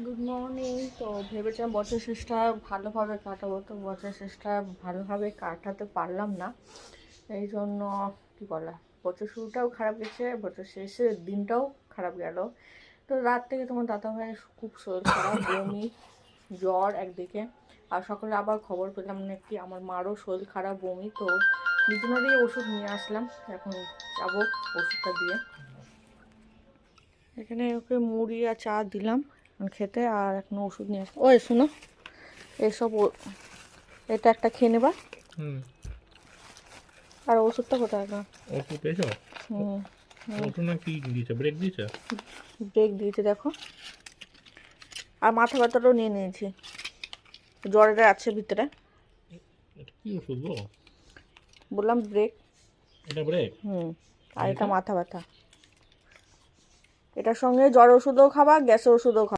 Good morning. তো ভেবেছিলাম বছর শেষটা ভালোভাবে কাটাবো, তো বছর শেষটা ভালোভাবে কাটাতে পারলাম না। এই জন্য কী বলা, বছর শুরুটাও খারাপ গেছে, বছর শেষের দিনটাও খারাপ গেল। তো রাত থেকে তোমার দাদাভাইয়ের খুব শরীর খারাপ, বমি, জ্বর একদিকে, আর সকালে আবার খবর পেলাম নাকি আমার মারও শরীর খারাপ, বমি। তো দুজনেরই ওষুধ নিয়ে আসলাম, এখন যাবো ওষুধটা দিয়ে। এখানে ওকে মুড়ি আর চা দিলাম খেতে, আর এখন ওষুধ নিয়ে আসলাম। ওই শোনো, এসব এটা একটা খেয়ে নেবা। আর ওষুধটা কোথায় গো? ওষুধ পেয়েছো? ওষুধ না কি দিয়েছে? ব্রেক দিয়েছে? ব্রেক দিয়েছে দেখো, আর মাথা ব্যথাটাও নিয়ে নিয়েছি, জ্বরের আছে ভিতরে। এটা কি ওষুধ গো? বললাম ব্রেক। এটা ব্রেক? আর এটা মাথা ব্যথা। এটার সঙ্গে জ্বর ওষুধও খাবা, গ্যাসের ওষুধও খাবা।